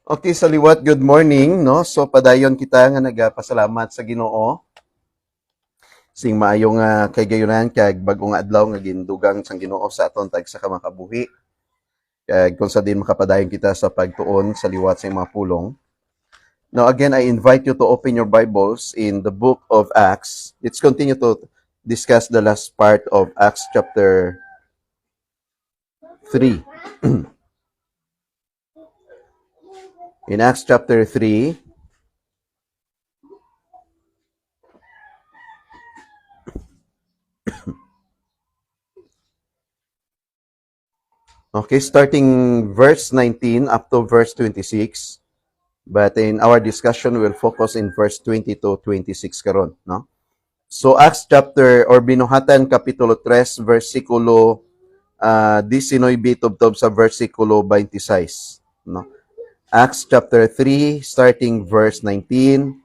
Okay, saliwat, good morning, no? So padayon kita nga nagapasalamat sa Ginoo sing maayong kay gayunan kag bag-ong adlaw nga gindugang sang Ginoo sa aton tag sa kamakabuhi. Kag kung sa din makapadayon kita sa pagtuon sa liwat sa mga pulong. Now again, I invite you to open your Bibles in the book of Acts. Let's continue to discuss the last part of Acts chapter 3. In Acts chapter 3, okay, starting verse 19 up to verse 26. But in our discussion, we'll focus in verse 20 to 26 karon, no? So Acts chapter or binuhatan kapitulo 3 versikulo 19 tubtob sa versikulo 26, no? Acts chapter 3 starting verse 19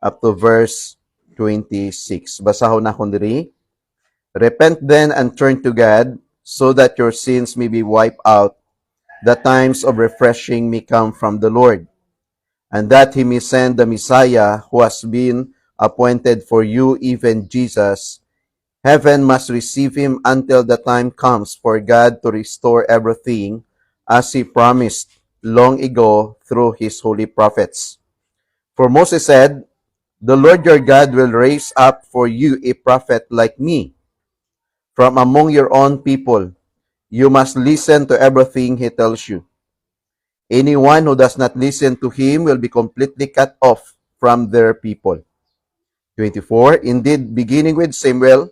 up to verse 26. Basahon na kon diri. Repent then and turn to God so that your sins may be wiped out, the times of refreshing may come from the Lord, and that he may send the Messiah who has been appointed for you, even Jesus. Heaven must receive him until the time comes for God to restore everything as he promised long ago through his holy prophets. For Moses said, "The Lord your God will raise up for you a prophet like me from among your own people. You must listen to everything he tells you. Anyone who does not listen to him will be completely cut off from their people." 24. Indeed, beginning with Samuel,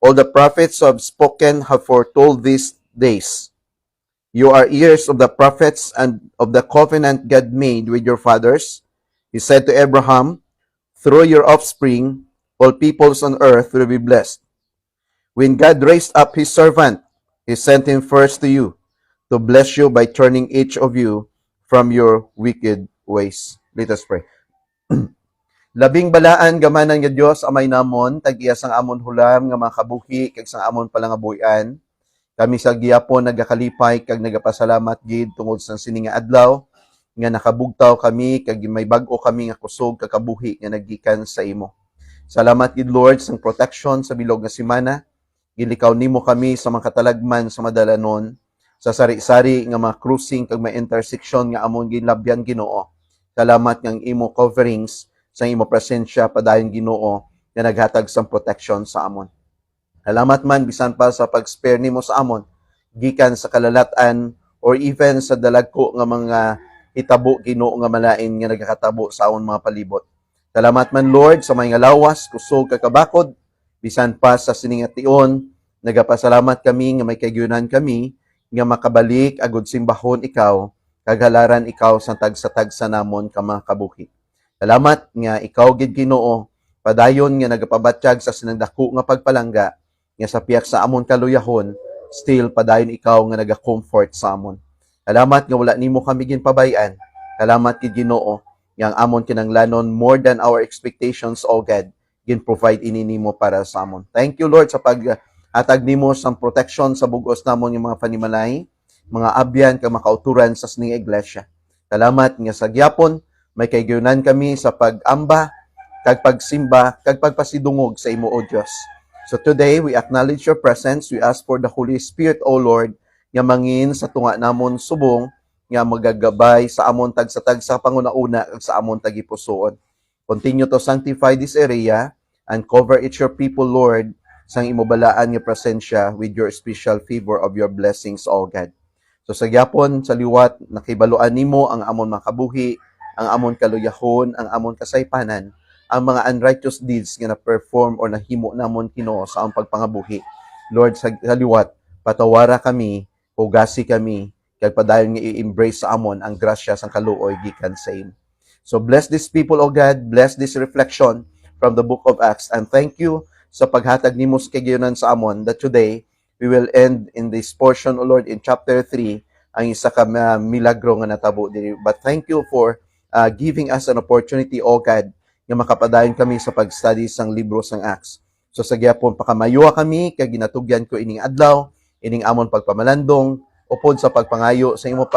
all the prophets who have spoken have foretold these days. You are ears of the prophets and of the covenant God made with your fathers. He said to Abraham, "Through your offspring, all peoples on earth will be blessed." When God raised up his servant, he sent him first to you to bless you by turning each of you from your wicked ways. Let us pray. Labing balaan gamanan nga Dios amay namon tag-iya sang amon hulam nga mga kabuhi kag sang amon palangabuyan. Kami sa giyapon nagakalipay kag nagapasalamat gid tungod sa sininga adlaw nga nakabugtaw kami kag may bag-o kami nga kusog kag kabuhi nga naggikan sa imo. Salamat gid Lord sang protection sa bilog nga semana. Gilikaw nimo kami sa mga katalagman sa madalanon, sa sari-sari nga mga cruising kag may intersection nga amon ginlabyan Ginoo. Salamat ng imo coverings sa imo presensya padayon Ginoo nga naghatag sang protection sa amon. Salamat man bisan pa sa pag-spare nimo sa amon gikan sa kalalatan or even sa dalagko nga mga hitabo Ginoo nga malain nga nagakatabo sa amon mga palibot. Salamat man Lord sa mga lawas, kusog kakabakod bisan pa sa siningation. Nagapasalamat kami nga may kayunan kami nga makabalik agud simbahon ikaw kag halaran ikaw sa tagsa-tagsa namon ka mga kabuhi. Salamat nga ikaw gid Ginoo padayon nga nagapabatyag sa sinagdako nga pagpalangga nga sa piyak sa amon kaluyahon, still padayon ikaw nga naga-comfort sa amon. Salamat nga wala nimo kami ginpabayan. Salamat gid Ginoo nga ang amon kinanglanon more than our expectations, O God, gin-provide ini nimo para sa amon. Thank you Lord sa paghatag nimo sang protection sa bugos namon yung mga panimalay, mga abyan kag makauturan sa sining iglesia. Salamat nga sa gyapon may kaygunan kami sa pag-amba, kag pagsimba, kag pagpasidungog sa imo, O Diyos. So today, we acknowledge your presence. We ask for the Holy Spirit, O Lord, nga mangin sa tunga namon subong, nga magagabay sa amon tag sa panguna-una, kag sa amon tagipusoon. Continue to sanctify this area and cover each your people, Lord, sang imobalaan nga presensya with your special favor of your blessings, O God. So sa gyapon, sa liwat, nakibaluan nimo ang amon mga kabuhi, ang amon kaluyahon, ang amon kasaypanan, ang mga unrighteous deeds nga na-perform or nahimo namon Ginoo sa among pagpangabuhi. Lord, sa liwat, patawara kami, hugasi kami, kag padayon nga i-embrace sa amon ang grasya sang kaluoy gikan sa imo. So bless these people, O God, bless this reflection from the book of Acts, and thank you sa paghatag nimo sa kagayunan sa amon that today we will end in this portion, O Lord, in chapter 3, ang isa ka milagro nga natabo diri. But thank you for giving us an opportunity, O God, nga makapadayon kami sa pag-study sang libro sang Acts. So sa gyapon pakamayuwa kami kag ginatugyan ko ining adlaw, ining amon pagpamalandong upod sa pagpangayo sa imo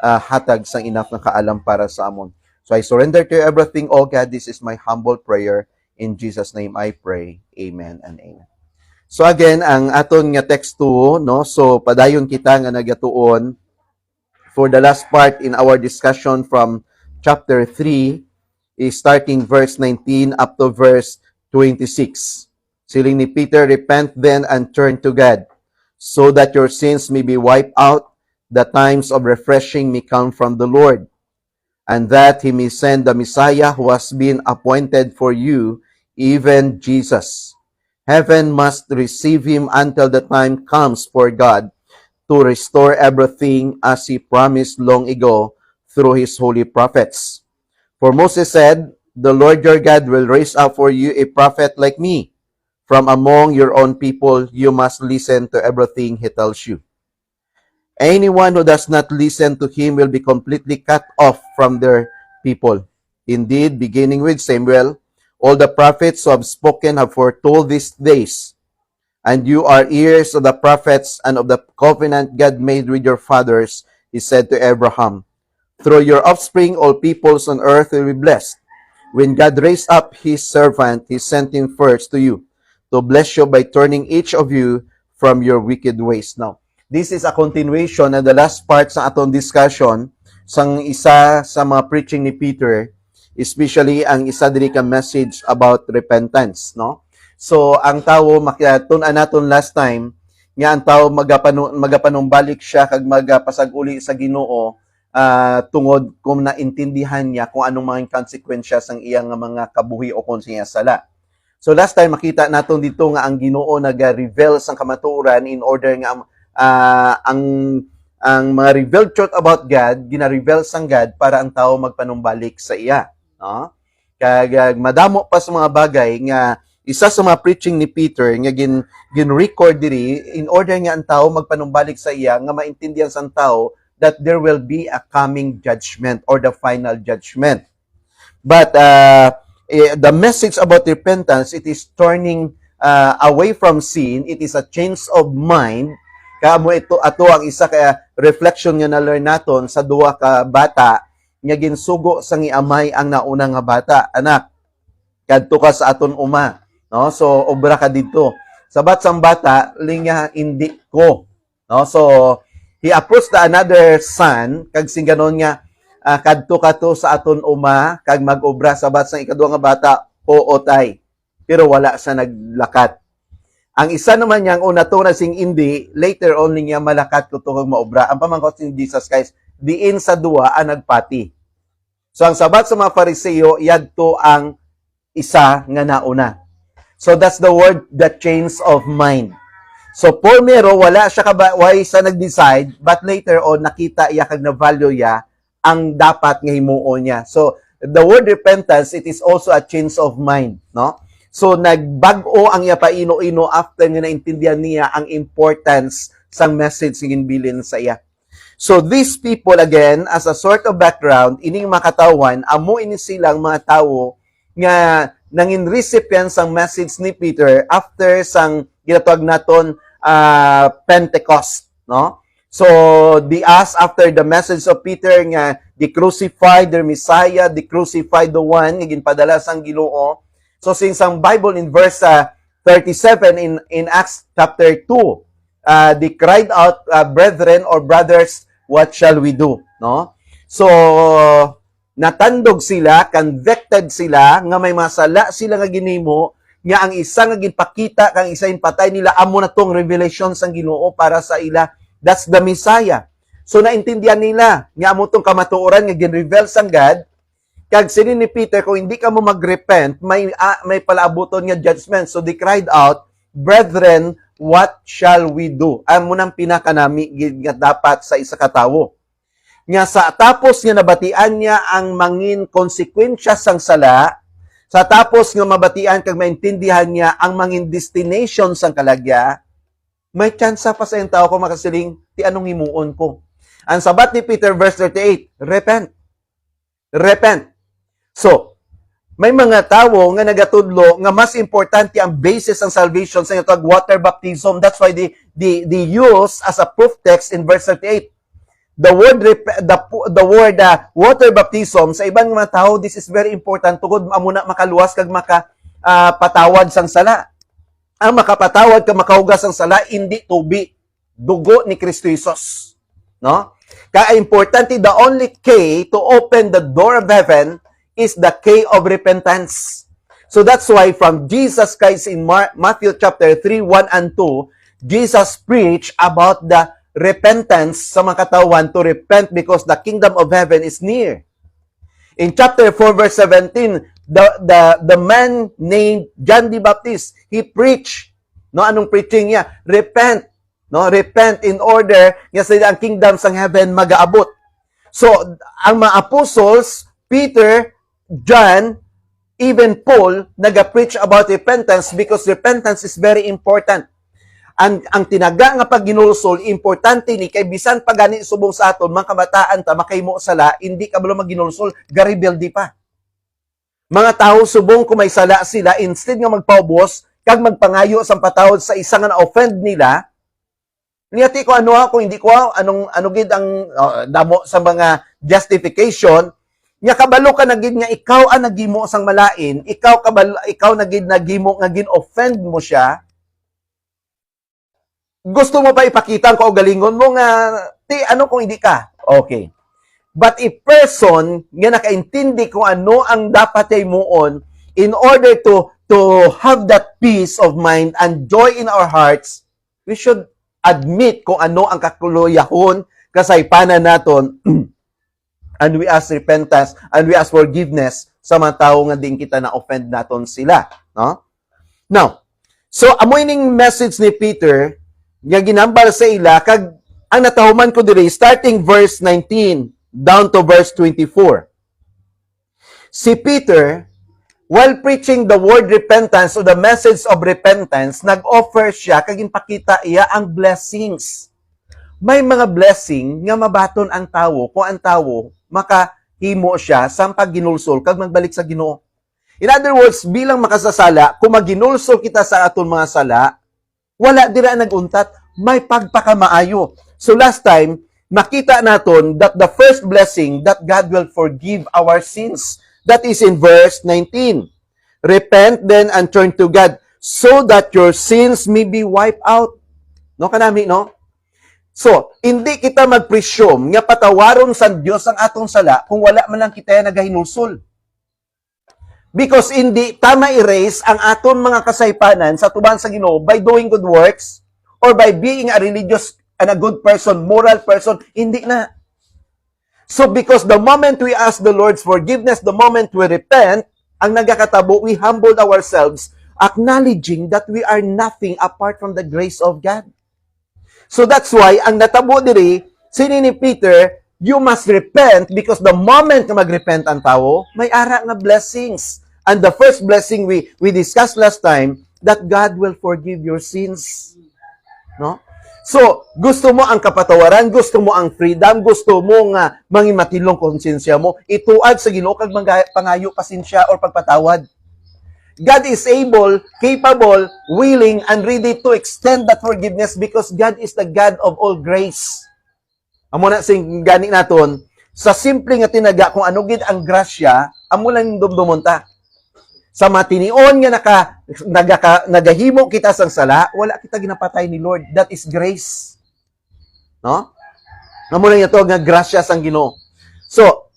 hatag sang enough na kaalam para sa amon. So I surrender to you everything, oh God. This is my humble prayer. In Jesus' name I pray. Amen and amen. So again, ang aton nga text 2, no? So padayon kita nga nagatuon for the last part in our discussion from chapter 3 is starting verse 19 up to verse 26. Siling ni Peter, repent then and turn to God, so that your sins may be wiped out, the times of refreshing may come from the Lord, and that He may send the Messiah who has been appointed for you, even Jesus. Heaven must receive Him until the time comes for God to restore everything as He promised long ago through His holy prophets. For Moses said, the Lord your God will raise up for you a prophet like me. From among your own people, you must listen to everything He tells you. Anyone who does not listen to Him will be completely cut off from their people. Indeed, beginning with Samuel, all the prophets who have spoken have foretold these days. And you are heirs of the prophets and of the covenant God made with your fathers, He said to Abraham. Through your offspring, all peoples on earth will be blessed. When God raised up His servant, He sent him first to you, to bless you by turning each of you from your wicked ways. Now, this is a continuation and the last part sa atong discussion sang isa sa mga preaching ni Peter, especially ang isa diri ka message about repentance, no? So, ang tao makitun-an naton last time nga ang tao magapanumbalik siya kag magapasag-uli sa Ginoo tungod kung naintindihan niya kung anong mga konsekwensya sang iyang mga kabuhi o kung siya sala. So last time makita naton dito nga ang Ginoo nag-reveal sang kamatuoran in order nga ang mga revealed truth about God gina-reveal sang God para ang tao magpanumbalik sa iya, no? Kag madamo pa sa mga bagay nga isa sa mga preaching ni Peter nga gin-record diri in order nga ang tao magpanumbalik sa iya nga maintindihan sang tao that there will be a coming judgment or the final judgment. But the message about repentance, it is turning away from sin. It is a change of mind. Kaamo ito ato ang isa ka reflection nga na-learn naton sa duha ka bata nga ginsugo sang iamay ang nauna nga bata. Anak, kadto ka sa aton uma, no? So obra ka didto. Sabat sang bata, linya hindi ko, no? So he approached the another son kag singganon nga kadto ka to sa aton uma kag mag-obra sabat sang ikaduha nga bata, oo tay. Pero wala sa naglakat. Ang isa naman niyang una to na sing hindi, later on niya malakat ko to kag maobra. Ang pamangkot ni Jesus Christ, diin sa duwa ang nagpati. So ang sabat sa mga Pariseo, yadto ang isa nga nauna. So that's the word, the change of mind. So primero wala siya kabaway sa nag-decide, but later on nakita iya kag na-value ya ang dapat nga himuon niya. So the word repentance, it is also a change of mind, no? So nagbag-o ang iya paino-ino after nga naintindihan niya ang importance sang message nga ginbilin sa iya. So these people again, as a sort of background, ining makatawan, amo ini silang mga tawo nga nangin recipient sang message ni Peter after sang ginatawag naton Pentecost, no? So they asked after the message of Peter nga they crucified their Messiah, they crucified the one nga ginpadala sang Ginoo. So since ang Bible in verse 37 in Acts chapter 2, they cried out, brethren or brothers, what shall we do? No? So natandog sila, convicted sila nga may masala sila nga ginimo nga ang isa nga ginpakita kang isa patay nila amo na tong revelation sang Ginoo para sa ila. That's the Messiah. So naintindihan nila nga amo tong kamatuoran nga gin-reveal sang God. Kag sinin ni Peter, kung hindi ka mo mag-repent, may palaabuton nga judgment. So they cried out, brethren, what shall we do? Amo nang pinakanami nga dapat sa isa ka tawo. Nga sa tapos nga nabatian niya ang mangin konsekwensya sang sala, sa tapos nga mabatian kag maintindihan niya ang mangin destination sang kalagya, may tsansa pa sa yung tao ko makasiling, ti anong himuon ko. Ang sabat ni Peter verse 38, repent. Repent. So, may mga tawo nga nagatudlo nga mas importante ang basis ng salvation sa itong water baptism. That's why they use as a proof text in verse 38. the word water baptism sa ibang mga tao, this is very important tugod amuna makaluwas kag patawad sang sala. Ang makapatawad kag makahugas sang sala hindi tubig, dugo ni Kristo Jesus, no? Kaya importante, the only key to open the door of heaven is the key of repentance. So that's why from Jesus Christ in Matthew chapter 3, 1 and 2, Jesus preached about the repentance sa mga katawan to repent because the kingdom of heaven is near. In chapter 4, verse 17, the man named John the Baptist, he preached, no, anong preaching niya? Repent, no, repent in order nga sa ang kingdom sang heaven magaabot. So, ang mga apostles, Peter, John, even Paul, nag-preach about repentance because repentance is very important. Ang tinaga nga pag ginulsol, importante ni kay bisan pagani subong sa aton mga kabataan ta makahimo sala, hindi ka balo maginulsol, garibeldi pa. Mga tao subong kung may sala sila, instead nga magpaubos kag magpangayo sa patawad sa isa nga na-offend nila, niyati ko ano ako, hindi ko ano gid ang damo sa mga justification, nya kabalo ka na gid nga ikaw ang nagimo sang malain, ikaw na gid nagimo nga gin-offend mo siya. Gusto mo ba ipakita ang kaugalingon mo nga, ano kung hindi ka? Okay. But a person nga nakaintindi kung ano ang dapat ay muon in order to have that peace of mind and joy in our hearts, we should admit kung ano ang kakuluyahon, kasaypanan naton, and we ask repentance, and we ask forgiveness sa mga tao nga din kita na-offend naton sila. No? Now, so amoy ning message ni Peter, nga ginambal sa ila, kag ang natahuman ko diri, starting verse 19 down to verse 24. Si Peter, while preaching the word repentance or the message of repentance, nag-offer siya, kag ginpakita iya ang blessings. May mga blessing nga mabaton ang tawo, kung ang tawo makahimo siya sa pagginulsol, kag magbalik sa Ginoo. In other words, bilang makasasala, kung maginulsol kita sa aton mga sala, wala dira naguntat, may pagpakamaayo. So last time, makita naton that the first blessing that God will forgive our sins. That is in verse 19. Repent then and turn to God so that your sins may be wiped out. No kanami, no? So, hindi kita mag-presume nga patawaron sa Dios ang atong sala kung wala man lang kita nagahinulsol. Because hindi tama erase ang aton mga kasaypanan sa tuban sa Ginoo by doing good works or by being a religious and a good person, moral person, hindi na. So because the moment we ask the Lord's forgiveness, the moment we repent, ang nagakatabo, we humbled ourselves, acknowledging that we are nothing apart from the grace of God. So that's why, ang natabo diri, sini ni Peter, you must repent because the moment na mag-repent ang tao, may ara nga blessings. And the first blessing we discussed last time, that God will forgive your sins. No? So, gusto mo ang kapatawaran, gusto mo ang freedom, gusto mo nga mangimatilong konsensya mo, ituad sa Ginoo kag pangayo pasensya or pagpatawad. God is able, capable, willing, and ready to extend that forgiveness because God is the God of all grace. Amo na sing gani naton, sa simple nga tinaga kung ano gid ang grasya, amo lang dumdumon ta. Sa matinion nga nagahimo kita sang sala, wala kita ginapatay ni Lord. That is grace. No? Amo lang ito nga grasya sang Ginoo. So,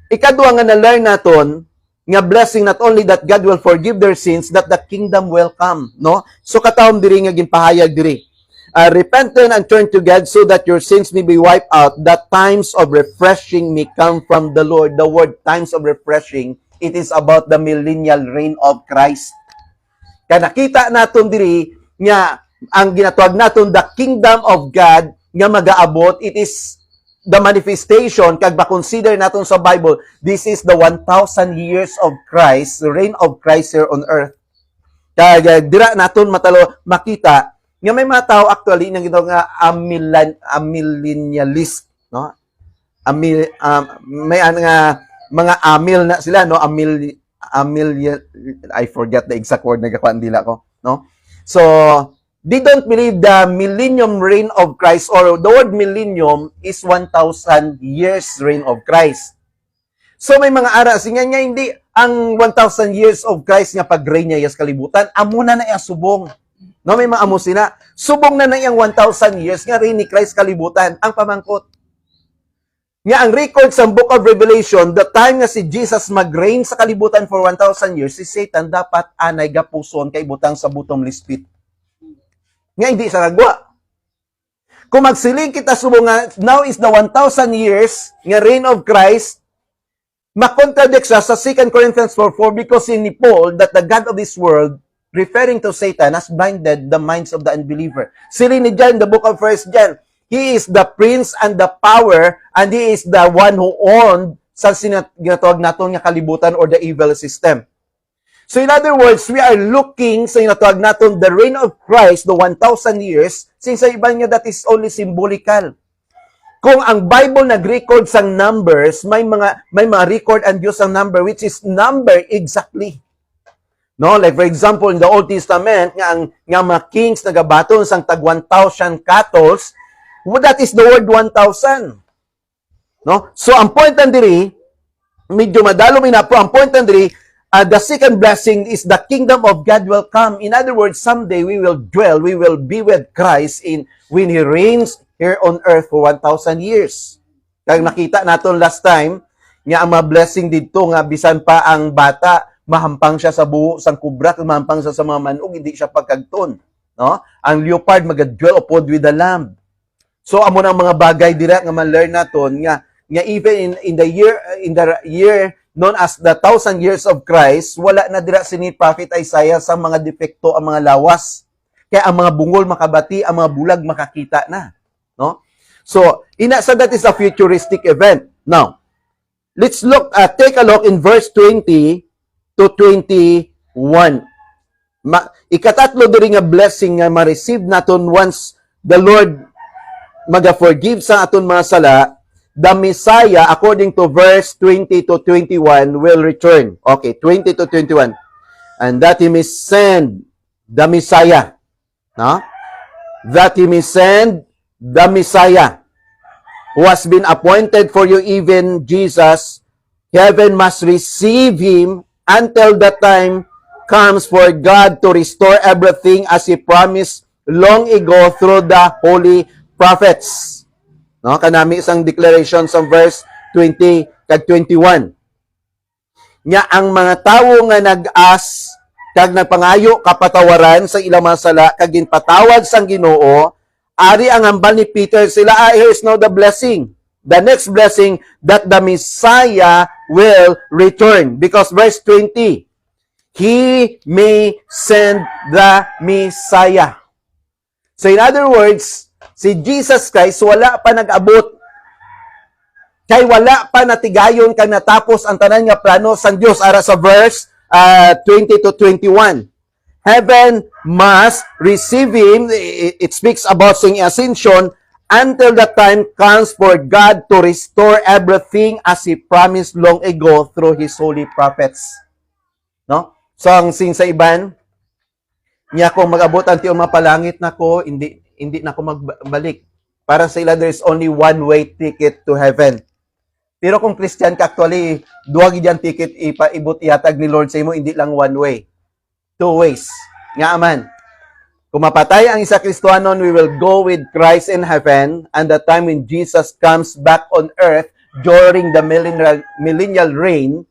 ikaduha nga na-learn naton nga blessing not only that God will forgive their sins, that the kingdom will come. No? So, katawom diri nga ginpahayag diri. Repent then and turn to God so that your sins may be wiped out, that times of refreshing may come from the Lord. The word times of refreshing, it is about the millennial reign of Christ. Kaya nakita naton diri nga ang ginatawag naton the kingdom of God nga magaabot, it is the manifestation, kag ba-consider naton sa Bible, this is the 1,000 years of Christ, the reign of Christ here on earth. Kaya dira naton makita nga may mga tao actually nang ginatawag nga amillennialist, no? May nga mga amil na sila, no? I forget the exact word, nagkakuan dila ko, no? So, they don't believe the millennium reign of Christ, or the word millennium is 1,000 years reign of Christ. So may mga aras nga hindi ang 1,000 years of Christ nga pag-reign niya sa kalibutan, amo na iya subong. No, may mga amo sina. Subong na iyang 1,000 years nga reign ni Christ kalibutan ang pamangkot. Nga ang record sa Book of Revelation, the time nga si Jesus mag-reign sa kalibutan for 1,000 years, si Satan dapat anay gapuson kay butang sa bottomless pit. Nga hindi sa kagwa. Kung magsiling kita subong nga, now is the 1,000 years nga reign of Christ, makontradict sa 2 Corinthians 4:4 because in Paul that the God of this world, referring to Satan, has blinded the minds of the unbeliever. Sili ni John, the book of 1 John, he is the prince and the power, and he is the one who owned sa sinatawag naton nga kalibutan or the evil system. So in other words, we are looking sa sinatawag naton the reign of Christ, the 1,000 years, since sa iban nga that is only symbolical. Kung ang Bible nag-record sang numbers, may mga record ang Diyos ang number which is number exactly. No, like for example in the Old Testament nga mga kings nagabaton sang tag 1,000 cattle, that is the word 1,000. No? So ang point diri, medyo madalo na po ang point diri, the second blessing is the kingdom of God will come. In other words, someday we will be with Christ when He reigns here on earth for 1,000 years. Kaya nakita naton last time, nga ang mga blessing dito nga bisan pa ang bata, mahampang siya sa buho sang kubra, mahampang siya sa mga manog, hindi siya pagkagton. No? Ang leopard magadwell upod with the lamb. So amo nang mga bagay dira nga man-learn naton nga even in the year known as the 1,000 years of Christ, wala na dira si Prophet Isaiah sa mga depekto ang mga lawas. Kaya ang mga bungol makabati, ang mga bulag makakita na. No? So, that is a futuristic event. Now, let's take a look in verse 20 to 21. Ikatatlo diri nga blessing nga ma-receive naton once the Lord maga-forgive sa aton mga sala, the Messiah, according to verse 20 to 21, will return. Okay, 20 to 21. And that He may send the Messiah. No? That He may send the Messiah who has been appointed for you, even Jesus. Heaven must receive Him until the time comes for God to restore everything as He promised long ago through the holy prophets. No, kanami isang declaration sa verse 20 kag 21. Nya ang mga tawo nga nag-as kag nagpangayo kapatawaran sa ilang mga sala kag ginpatawad sang Ginoo, ari ang hambal ni Peter sila, here's now the blessing. The next blessing that the Messiah will return, because verse 20, He may send the Messiah. So in other words, si Jesus Christ wala pa nag-abot. Kay wala pa natigayon kang natapos ang tanan nga plano sang Dios ara sa verse 20 to 21. Heaven must receive Him. It speaks about His ascension until the time comes for God to restore everything as He promised long ago through His holy prophets. No? So ang sin sa iban, niya kung mag-abot ang tiyon mapalangit nako, hindi na ako magbalik. Para sa ila, there's only one-way ticket to heaven. Pero kung Christian ka, actually, duwag yan ticket ipaibot ihatag ni Lord sa imo, hindi lang one way. Two ways. Nga aman. Kung mapatay ang isa Kristohanon, we will go with Christ in heaven, and the time when Jesus comes back on earth during the millennial reign,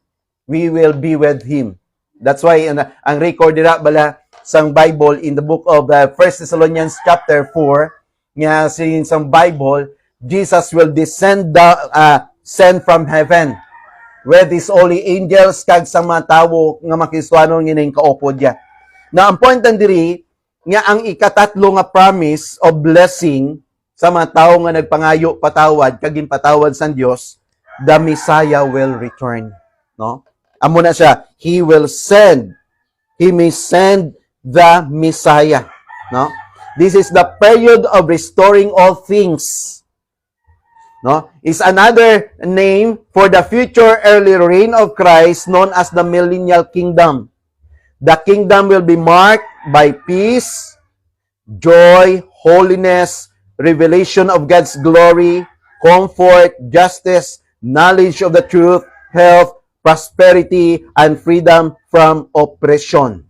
we will be with Him. That's why ang record dira bala sang Bible in the book of 1 Thessalonians chapter 4, nga sang Bible, Jesus will send from heaven with His holy angels kag sa mga tawo nga makiswanon ngining kaupod ya. Na ang point diri nga ang ikatatlo nga promise of blessing sa mga tawo nga nagpangayo patawad kag ginpatawad sa Dios, the Messiah will return. No? Amo na siya, He may send the Messiah. No? This is the period of restoring all things. No? Is another name for the future early reign of Christ known as the millennial kingdom. The kingdom will be marked by peace, joy, holiness, revelation of God's glory, comfort, justice, knowledge of the truth, health, prosperity, and freedom from oppression.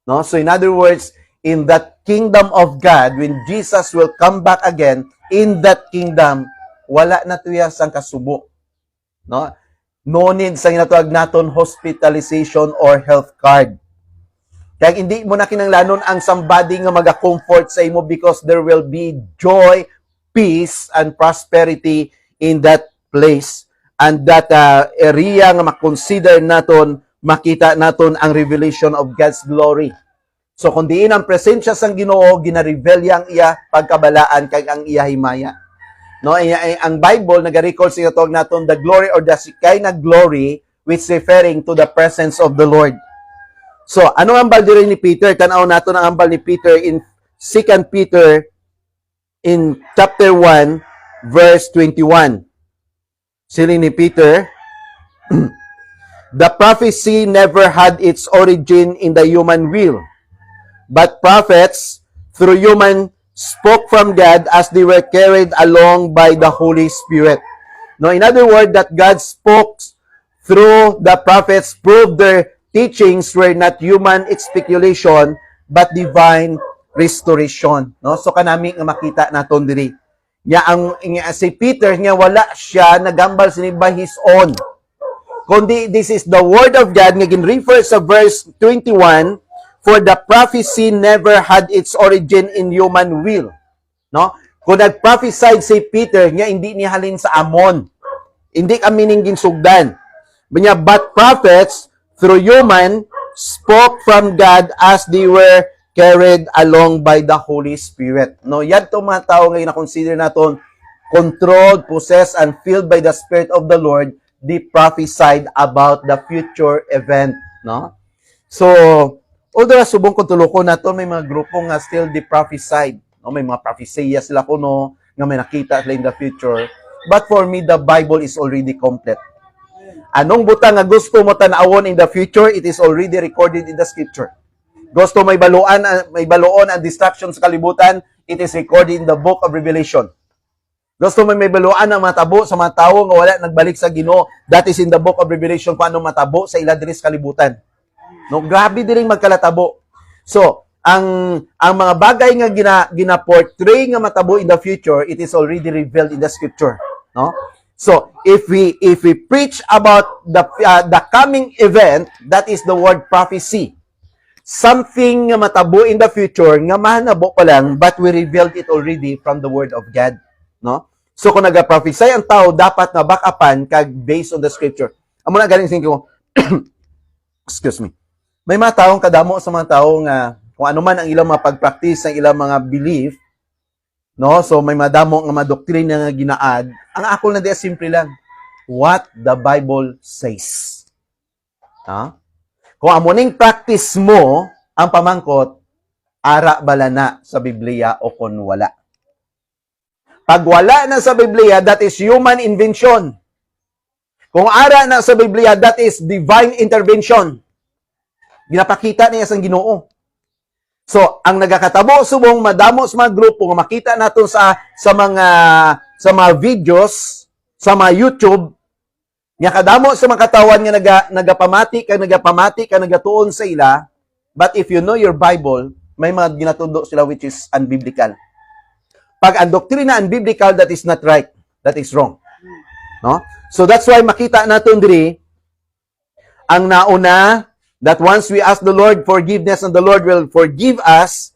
No? So in other words, in that kingdom of God, when Jesus will come back again, in that kingdom, wala na tuya sang kasubo. No? No need sa ginatawag naton hospitalization or health card. Kaya hindi mo na kinanglanon ang somebody nga maga-comfort sa imo because there will be joy, peace, and prosperity in that place. And that area nga makonsider naton, makita naton ang revelation of God's glory. So kung diin ang presensya sang Ginoo, gina-reveal yang iya pagkabalaan kay ang iya himaya. No, ang Bible nag-record sa tawag naton the glory or the Shekinah glory which referring to the presence of the Lord. So, ano ang ambal diri ni Peter? Tanaw nato ang ambal ni Peter in 2 Peter in chapter 1 verse 21. Siling ni Peter, the prophecy never had its origin in the human will, but prophets through human spoke from God as they were carried along by the Holy Spirit. No, in other words, that God spoke through the prophets proved their teachings were not human speculation but divine restoration. No, so kanami nga makita naton diri. Si Peter nga wala siya nagambal sini by his own. Kundi this is the word of God nga gin-refer sa verse 21. For the prophecy never had its origin in human will. No? Kung nag-prophesy si Peter, niya hindi niya halin sa amon. Hindi kami ning ginsugdan. But prophets, through human, spoke from God as they were carried along by the Holy Spirit. No? Yan itong mga tao ngayon na consider natin controlled, possessed, and filled by the Spirit of the Lord, they prophesied about the future event. No? So, although subong ko tuloko na to, may mga grupo nga still di prophesied. No? May mga prophesia sila kuno nga may nakita sila in the future. But for me, the Bible is already complete. Anong butang nga gusto mo tanawon in the future, it is already recorded in the scripture. Gusto may baluon ang distraction sa kalibutan, it is recorded in the book of Revelation. Gusto may baluan ang matabo sa mga tao nga wala nagbalik sa Ginoo, that is in the book of Revelation paano matabo sa ila diri sa kalibutan. No, grabe diring magkalatabo. So, ang mga bagay nga gina-portray nga matabo in the future, it is already revealed in the scripture, no? So, if we preach about the coming event, that is the word prophecy. Something nga matabo in the future nga mahanabo pa lang, but we revealed it already from the word of God, no? So, kung nag-prophesy ang tao, dapat na backupan kag based on the scripture. Amo na galing singko. Excuse me. May mga taong kadamo sa mga taong kung ano man ang ilang mga pag-practice, ang ilang mga belief, no? So may madamo nga mga doktrina nga ginaad. Ang ako na diya simple lang. What the Bible says. Ha? Kung amuning practice mo ang pamangkot, ara bala na sa Biblia o kung wala. Pag wala na sa Biblia, that is human invention. Kung ara na sa Biblia, that is divine intervention. Ginapakita niya sa Ginoo. So, ang nagakatabo subong madamo sa mga grupo nga makita naton sa mga videos sa mga YouTube nya kadamo sa mga katawan nga nagapamati nagatuon sa ila, but if you know your Bible, may mga ginatundo sila which is unbiblical. Pag ang doktrina unbiblical, that is not right. That is wrong. No? So that's why makita naton diri ang nauna that once we ask the Lord forgiveness and the Lord will forgive us,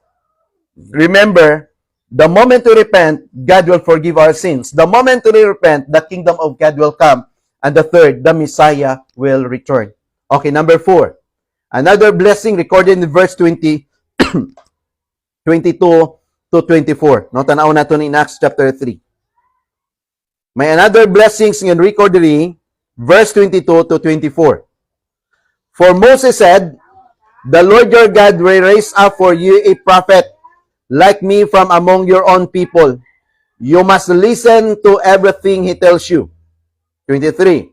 remember, the moment to repent, God will forgive our sins. The moment to repent, the kingdom of God will come. And the third, the Messiah will return. Okay, number 4. Another blessing recorded in verse 20, 22 to 24. No, tanaw natin in Acts chapter 3. May another blessings in recorded in verse 22 to 24. For Moses said, the Lord your God will raise up for you a prophet like me from among your own people. You must listen to everything he tells you. 23.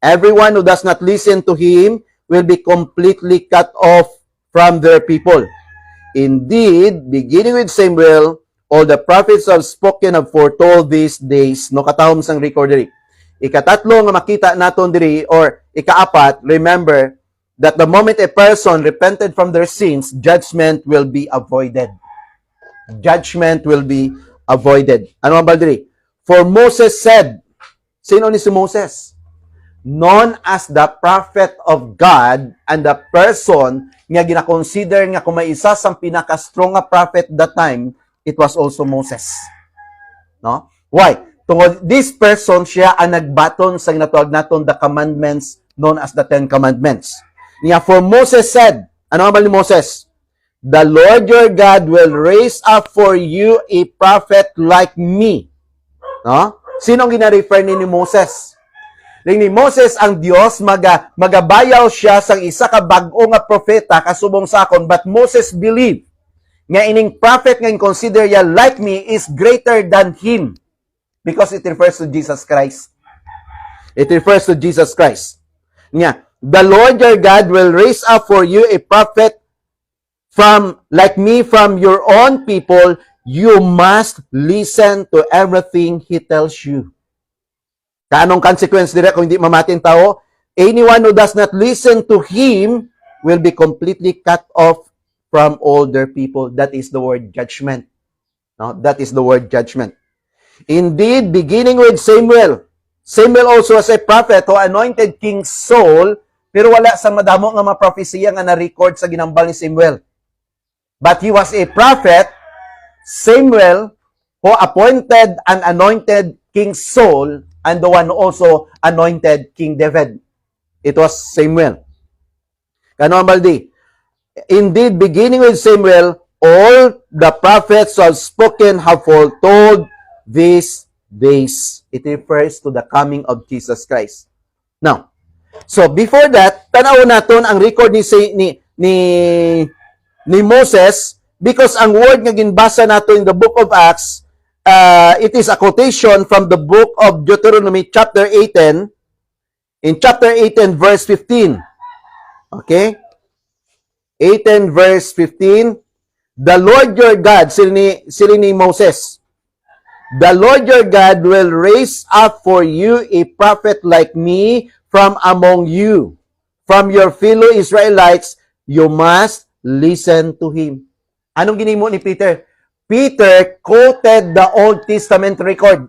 Everyone who does not listen to him will be completely cut off from their people. Indeed, beginning with Samuel, all the prophets have spoken have foretold these days. No katahom sang record diri. Ikatatlo nga makita naton diri or ikaapat, remember that the moment a person repented from their sins, judgment will be avoided. Judgment will be avoided. Ano ang diri? For Moses said, sino ni si Moses? Known as the prophet of God and the person nga gina-consider nga kung may isa sa pinaka-strong nga prophet that time, it was also Moses. No? Why? Tungod this person siya ang nagbaton sa ginatawag naton the commandments known as the Ten Commandments. Niya, for Moses said, ano ang ni Moses? The Lord your God will raise up for you a prophet like me. No? Sino ang gina-refer ni Moses? Ni Moses ang Dios magabayaw siya sang isa ka bag-o nga propeta kasubong sa akon, but Moses believed nga ining prophet nga consider ya like me is greater than him because it refers to Jesus Christ. It refers to Jesus Christ. Nga, the Lord your God will raise up for you a prophet from like me from your own people. You must listen to everything he tells you. Kanong consequence dire kung hindi mamatin tao? Anyone who does not listen to him will be completely cut off from all their people. That is the word judgment. No? That is the word judgment. Indeed, beginning with Samuel. Samuel also was a prophet who anointed King Saul, pero wala sa madamo nga mapropesiya nga na-record sa ginambal ni Samuel. But he was a prophet, Samuel, who appointed and anointed King Saul, and the one who also anointed King David. It was Samuel. Kano ang baldi? Indeed, beginning with Samuel, all the prophets have spoken have foretold these days. It refers to the coming of Jesus Christ. Now, so before that, tanaw naton ang record ni Moses, because ang word nga ginbasa nato in the book of Acts, it is a quotation from the book of Deuteronomy chapter 18, in chapter 18 verse 15. Okay? 18 verse 15, the Lord your God, sila ni Moses, the Lord your God will raise up for you a prophet like me from among you. From your fellow Israelites, you must listen to him. Anong ginimo ni Peter? Peter quoted the Old Testament record.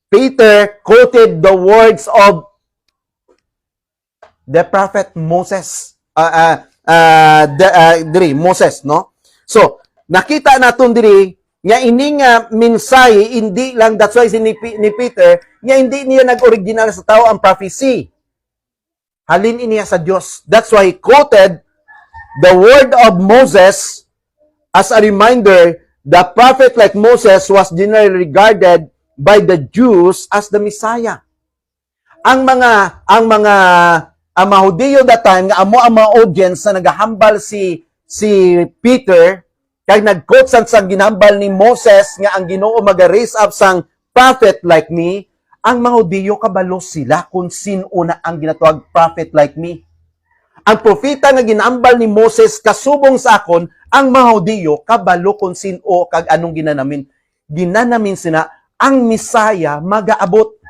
Peter quoted the words of the prophet Moses. Moses, no? So, nakita naton diri nga ining mensahe hindi lang, that's why ni Peter nga hindi niya nag-original sa tao ang prophecy. Halin niya sa Dios. That's why he quoted the word of Moses. As a reminder, the prophet like Moses was generally regarded by the Jews as the Messiah. Ang mga Hudiyo that time, nga amo ang mga audience na nagahambal si Peter, kay nag-quote sa ginambal ni Moses nga ang Ginoo maga-raise up sang prophet like me, ang mga Hudiyo kabalo sila kung sino na ang ginatawag prophet like me. Ang propeta nga ginambal ni Moses kasubong sa akon, ang mga Hudiyo kabalo kung sino kag anong ginanamin. Ginanamin sina ang Misaya magaabot.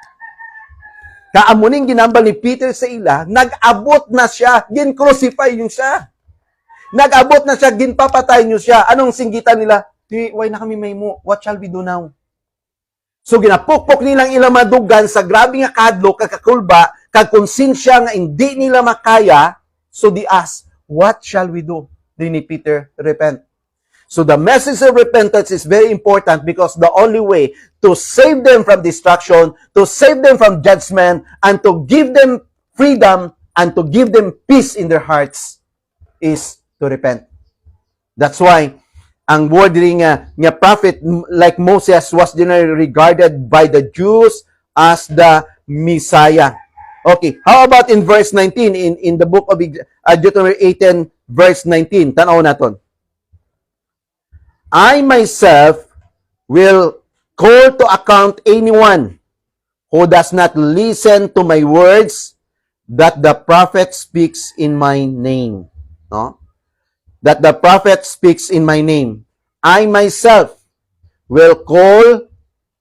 Kaamuning ginambal ni Peter sa ila, nag-abot na siya, gin-crucify niyo siya. Nag-abot na siya, ginpapatay niyo siya. Anong singgitan nila? Why na kami may mo? What shall we do now? So ginapukpok nilang ilang madugan sa grabe nga kadlo, kakakulba, kagkonsensya nga hindi nila makaya. So they ask, what shall we do? Then ni Peter, repent. So the message of repentance is very important because the only way to save them from destruction, to save them from judgment, and to give them freedom, and to give them peace in their hearts is to repent. That's why ang word nga prophet like Moses was generally regarded by the Jews as the Messiah. Okay, how about in verse 19 in the book of Deuteronomy 18 verse 19? Tanaw naton. I myself will call to account anyone who does not listen to my words that the prophet speaks in my name. No? that the prophet speaks in my name. I myself will call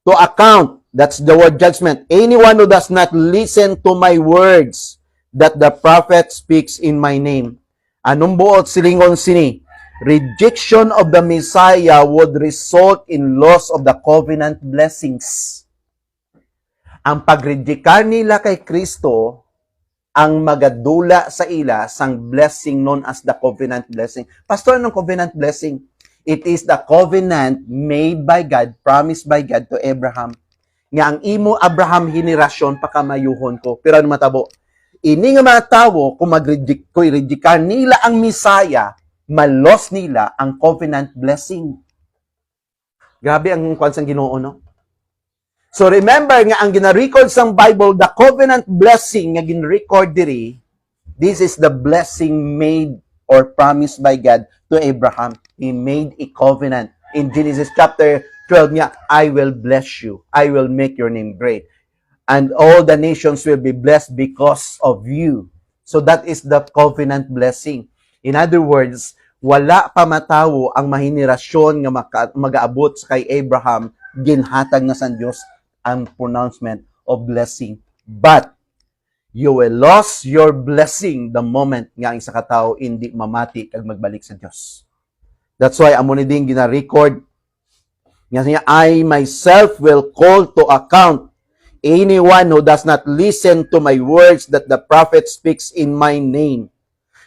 to account, that's the word judgment, anyone who does not listen to my words that the prophet speaks in my name. Anong buot silingon sini? Rejection of the Messiah would result in loss of the covenant blessings. Ang pagrejekar nila kay Kristo ang magadula sa ila sang blessing known as the covenant blessing. Pastor, anong covenant blessing? It is the covenant made by God, promised by God to Abraham. Nga ang imo Abraham henerasyon pakamayuhon ko. Pero ano matabo? Ini nga mga tao, kung mag-rejectar nila ang Messiah, malos nila ang covenant blessing. Grabe ang kwansang Ginoo, no? So remember nga ang gina-record sa Bible, the covenant blessing nga gin-record diri, this is the blessing made or promised by God to Abraham. He made a covenant. In Genesis chapter 12 niya, I will bless you. I will make your name great. And all the nations will be blessed because of you. So that is the covenant blessing. In other words, wala pa matawo ang mahinirasyon nga mag-aabot sa kay Abraham, ginhatag na sa Diyos ang pronouncement of blessing. But you will lose your blessing the moment nga ang isa ka tawo hindi mamati kag magbalik sa Dios. That's why amo ni ding gina-record nga niya, I myself will call to account anyone who does not listen to my words that the prophet speaks in my name.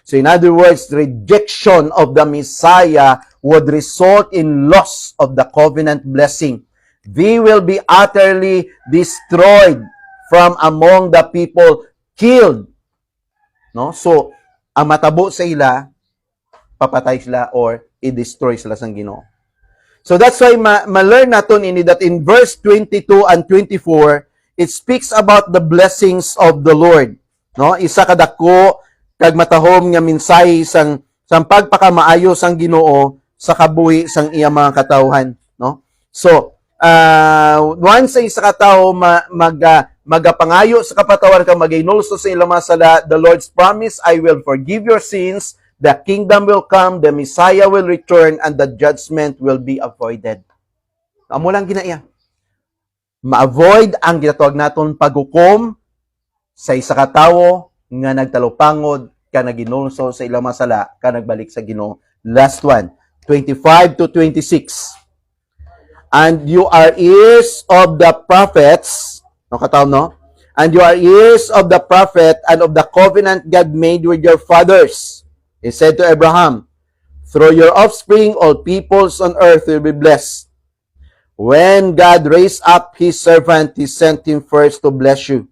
So in other words, rejection of the Messiah would result in loss of the covenant blessing. They will be utterly destroyed from among the people, killed. No? So, ang matabo sa ila, papatay sila or i-destroy sila sa Ginoo. So that's why ma-learn natin ini that in verse 22 and 24, it speaks about the blessings of the Lord. No? Isa kadako kag matahom nga mensahe sang pagpakamaayo sang Ginoo sa kabuhi sang iya mga katawhan, no? So, once ay sa katawo magapangayo sa kapatawan ka magainulso sa ilang masala, the Lord's promise, I will forgive your sins, the kingdom will come, the Messiah will return, and the judgment will be avoided. Amo lang ginaiya. Ma-avoid ang ginatawag naton paghukom sa isa ka tawo nga nagtalupangod ka naginulso sa ilang masala ka nagbalik sa Ginoo. Last one, 25 to 26. And you are ears of the prophets, no kataw, no? And you are ears of the prophet and of the covenant God made with your fathers. He said to Abraham, through your offspring, all peoples on earth will be blessed. When God raised up his servant, he sent him first to bless you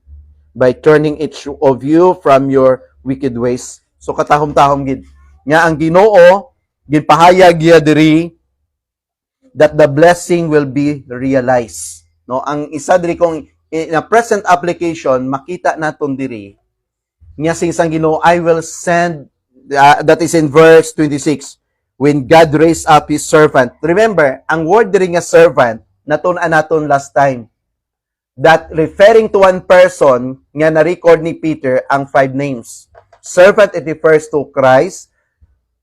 by turning each of you from your wicked ways. So katahom-tahom gid. Nga ang Ginoo ginpahayag giya diri that the blessing will be realized. No, ang isa diri kong in a present application makita naton diri nga sang Ginoo, I will send that is in verse 26. When God raised up his servant. Remember, ang word diri nga servant naton last time. That referring to one person nga na-record ni Peter ang 5 names. Servant, it refers to Christ,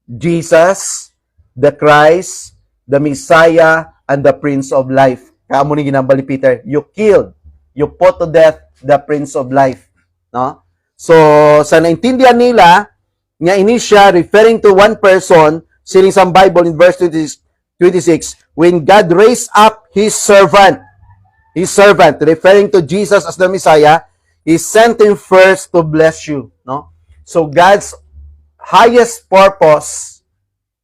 Jesus, the Christ, the Messiah, and the Prince of Life. Kaamo ni ginambal ni Peter, you killed, you put to death the Prince of Life. No? So, sa naintindihan nila, nga ini siya referring to one person, sining sa Bible in verse 26, when God raised up his servant, referring to Jesus as the Messiah, he sent him first to bless you. No? So, God's highest purpose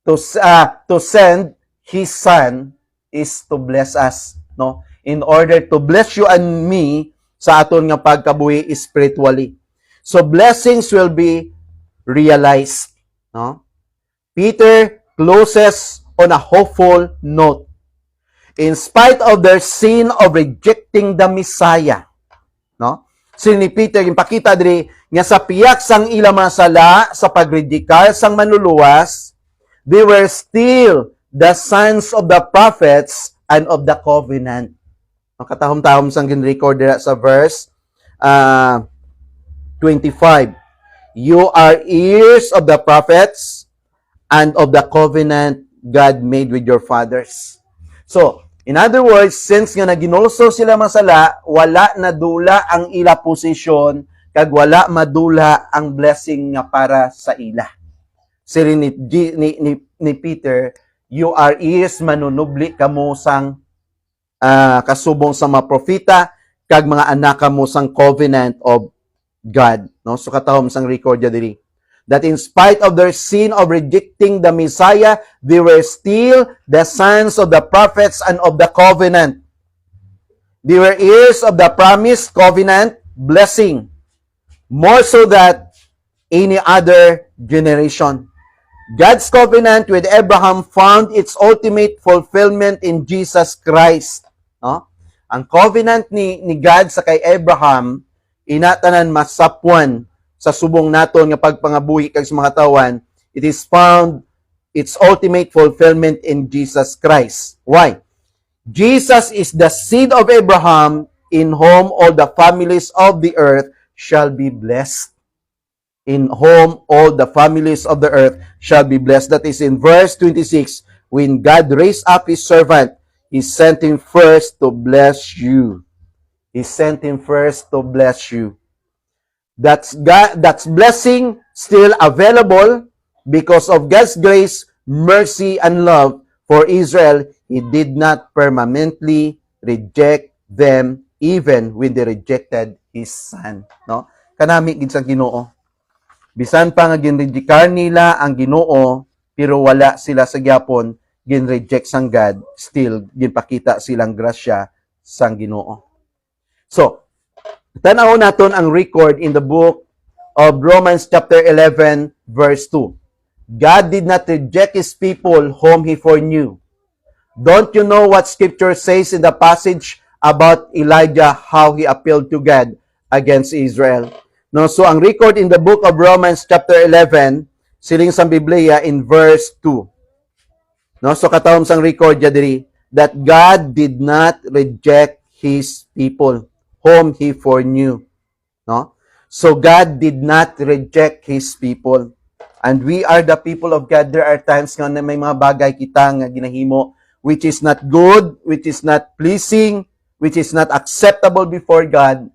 to send his son is to bless us, no, in order to bless you and me sa aton nga pagkabuhi spiritually. So blessings will be realized, no? Peter closes on a hopeful note. In spite of their sin of rejecting the Messiah, no? Sin ni Peter ipakita diri nga sa piyak sang ilang masala sa pagredikar sang manluluwas, they were still the sons of the prophets and of the covenant. Katahom-tahom sang gin-record sa verse 25. You are ears of the prophets and of the covenant God made with your fathers. So, in other words, since nga naginulso sila masala, wala na dula ang ila posisyon, kag wala madula ang blessing nga para sa ila. Siri ni Peter, you are is manunubli kamo sang kasubong sa mga propita, kag mga anak kamo sang covenant of God. No? So katahom sang record diri. That in spite of their sin of rejecting the Messiah, they were still the sons of the prophets and of the covenant. They were heirs of the promised covenant blessing, more so than any other generation. God's covenant with Abraham found its ultimate fulfillment in Jesus Christ. No? Ang covenant ni God sa kay Abraham, inatanan masapwan sa subong naton nga pagpangabuhi kag sa mga tawan, it is found its ultimate fulfillment in Jesus Christ. Why? Jesus is the seed of Abraham, in whom all the families of the earth shall be blessed. In whom all the families of the earth shall be blessed. That is in verse 26, when God raised up His servant, He sent Him first to bless you. He sent Him first to bless you. That's blessing still available because of God's grace, mercy, and love for Israel. He did not permanently reject them even when they rejected His Son. No? Kanami gid sa Ginoo. Bisan pa nga ginrejectar nila ang Ginoo, pero wala sila sa gyapon ginreject sang God, still ginpakita silang grasya sang Ginoo. So, tanaw naton ang record in the book of Romans chapter 11 verse 2. God did not reject His people whom He foreknew. Don't you know what Scripture says in the passage about Elijah, how he appealed to God against Israel? No, so ang record in the book of Romans chapter 11, siling sa Biblia in verse 2. No, so katawom sang record diri that God did not reject His people whom He foreknew. No? So God did not reject His people. And we are the people of God. There are times nga na may mga bagay kita nga ginahimo which is not good, which is not pleasing, which is not acceptable before God.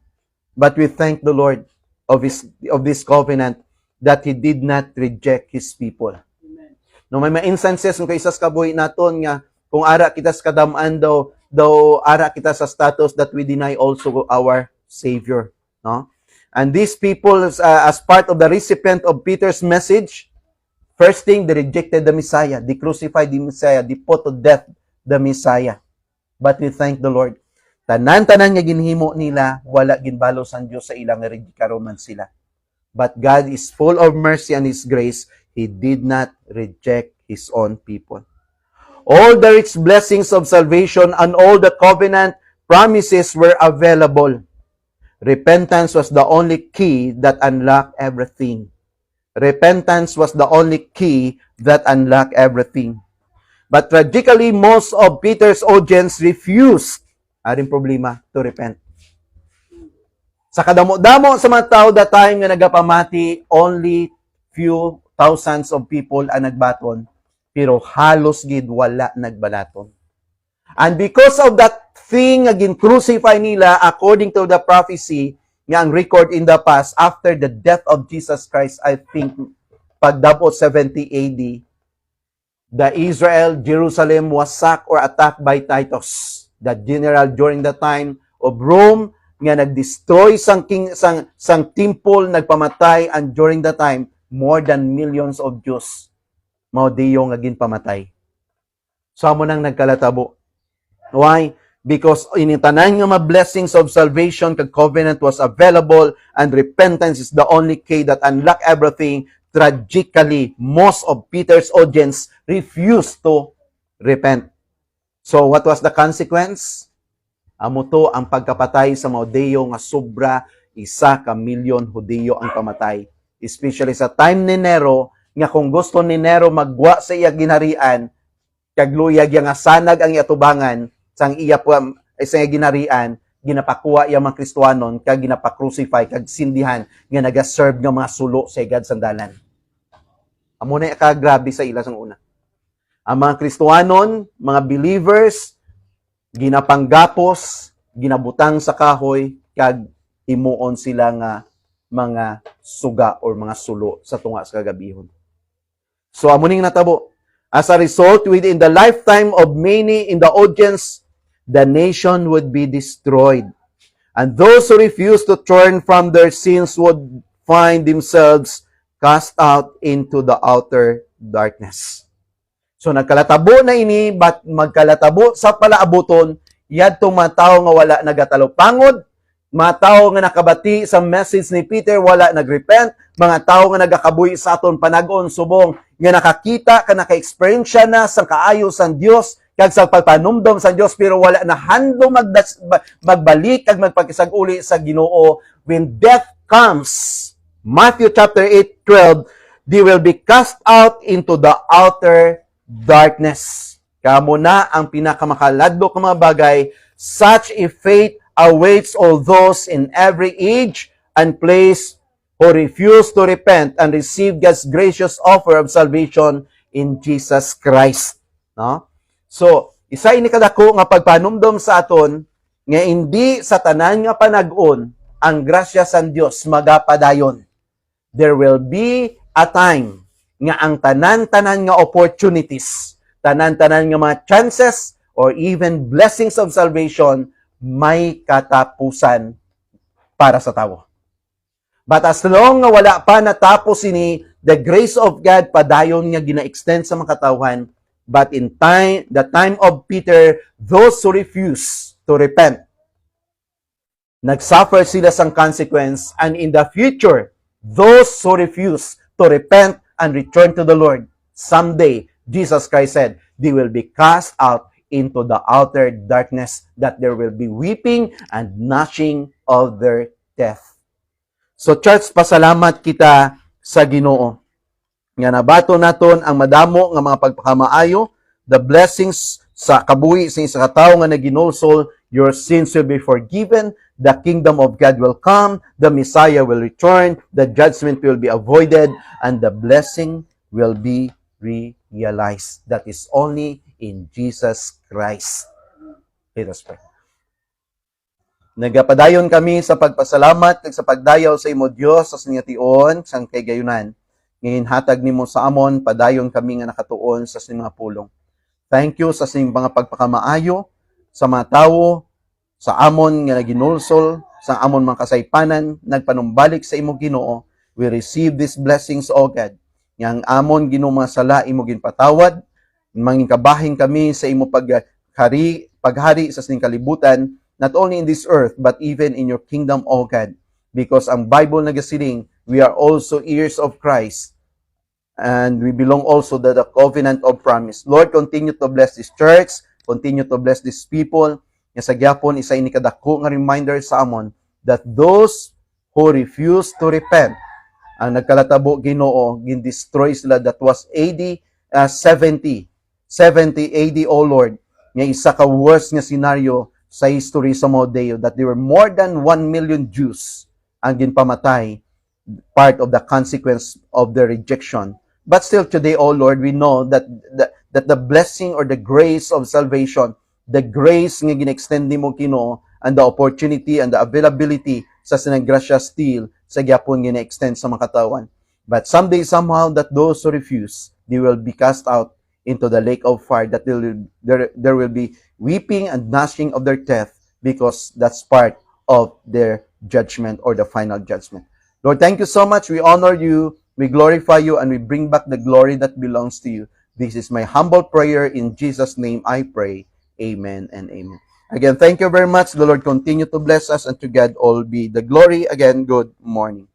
But we thank the Lord of this covenant that He did not reject His people. Amen. No, may mga instances kung kaisas kabuhi naton nga kung ara kita sa kadamaan daw ara kita sa status that we deny also our Savior. No? And these people, as part of the recipient of Peter's message, first thing, they rejected the Messiah. They crucified the Messiah. They put to death the Messiah. But we thank the Lord. Tanan-tanan nga ginhimo nila, wala ginbalo sang Dios sa ilang rejectaroman sila. But God is full of mercy and His grace. He did not reject His own people. All the rich blessings of salvation and all the covenant promises were available. Repentance was the only key that unlocked everything. Repentance was the only key that unlocked everything. But tragically, most of Peter's audience refused, aring problema, to repent. Sa kadamo-damo sa mga tao that time nga nagapamati, only few thousands of people ang nagbaton, pero halos gid wala nagbalaton. And because of that thing nga gin-crucify nila according to the prophecy nga ang record in the past after the death of Jesus Christ, I think pagdabot 70 AD, the Jerusalem was sacked or attacked by Titus, the general during the time of Rome nga nag-destroy sang temple, nagpamatay, and during the time more than millions of Jews mao diyo nga ginpamatay. So amo nang nagkalatabo. Why? Because in tanan nga blessings of salvation kag covenant was available and repentance is the only key that unlock everything. Tragically, most of Peter's audience refused to repent. So what was the consequence? Amo to ang pagkapatay sa mga Hudiyo nga sobra 1 milyon Hudiyo ang pamatay. Especially sa time ni Nero, nga kung gusto ni Nero magwa sa iya ginharian, kag luyag nga sanag ang iatubangan sang iya sa iya ginharian, ginapakuha iya mga Kristiyanon kag ginapakrucify kag sindihan nga nagaserve nga mga sulo sa igad sandalan. Amo na kagrabe sa ila sang una. Ang mga Kristohanon, mga believers, ginapanggapos, ginabutang sa kahoy, kag imuon sila nga mga suga or mga sulo sa tunga sa kagabihon. So amo ning natabo. As a result, within the lifetime of many in the audience, the nation would be destroyed. And those who refuse to turn from their sins would find themselves cast out into the outer darkness. So nagkalatabo na ini, but magkalatabo sa palaabuton, yadtong mga tao nga wala nagatalupangod, mga tao nga nakabati sa message ni Peter, wala nagrepent, mga tao nga nagakabuhi sa aton panagon subong, nga nakakita, ka naka-experience na sa kaayo sa Dios, kag sa pagpanumdom sa Dios, pero wala na handong magbalik kag magpakisag-uli sa Ginoo. When death comes, Matthew chapter 8:12, they will be cast out into the outer darkness. Kamo na ang pinakamakaladlok ng mga bagay. Such a fate awaits all those in every age and place who refuse to repent and receive God's gracious offer of salvation in Jesus Christ. No? So, isa ini kadako nga pagpanumdom sa aton nga hindi sa tanan nga panag-on ang grasya sa Dios magapadayon. There will be a time nga ang tanan-tanan nga opportunities, tanan-tanan nga mga chances or even blessings of salvation may katapusan para sa tao. But as long nga wala pa natapos ini, the grace of God padayon nga gina-extend sa mga katawhan. But in the time of Peter, those who refuse to repent, nagsuffer sila sang consequence. And in the future, those who refuse to repent and return to the Lord, someday, Jesus Christ said, they will be cast out into the outer darkness, that there will be weeping and gnashing of their teeth. So church, pasalamat kita sa Ginoo. Nga nabato naton ang madamo nga mga pagpakamaayo, the blessings sa kabuhi sa isa ka tawo nga naginulsol, your sins will be forgiven, the kingdom of God will come, the Messiah will return, the judgment will be avoided, and the blessing will be realized. That is only in Jesus Christ. Let us pray. Nagapadayon kami sa pagpasalamat kag sa pagdayaw sa imo Dios sa singation sang kay gayunan. Ngayon hatag nimo sa amon, padayon kami nga nakatuon sa sining mga pulong. Thank you sa sining mga pagpakamaayo sa mga tawo sa amon nga naginulsol sa amon mga kasaypanan, nagpanumbalik sa imo Ginoo. We receive these blessings, O God. Yang amon Ginoo mga sala imo ginpatawad, mangin kabahin kami sa imo paghari sa sining kalibutan, not only in this earth, but even in your kingdom, O God. Because ang Bible nagasiling, we are also heirs of Christ. And we belong also to the covenant of promise. Lord, continue to bless this church. Continue to bless these people. Nga sa gyapon, isa ini kadako nga reminder sa amon that those who refuse to repent, ang nagkalatabo Ginoo, gin-destroy sila. That was AD 70 AD, O Lord. Nga isa ka worst nga scenario sa history sa Modeo, that there were more than 1 million Jews ang ginpamatay, part of the consequence of their rejection. But still today, O Lord, we know that the blessing or the grace of salvation, the grace nga gin-extend nimo Ginoo, and the opportunity and the availability sa sinaggrasya still sa gyapon gin-extend sa mga katawan. But someday, somehow, that those who refuse, they will be cast out into the lake of fire, that there will be weeping and gnashing of their teeth, because that's part of their judgment or the final judgment. Lord, thank you so much. We honor you, we glorify you, and we bring back the glory that belongs to you. This is my humble prayer. In Jesus' name I pray. Amen and amen. Again, thank you very much. The Lord continue to bless us, and to God all be the glory. Again, good morning.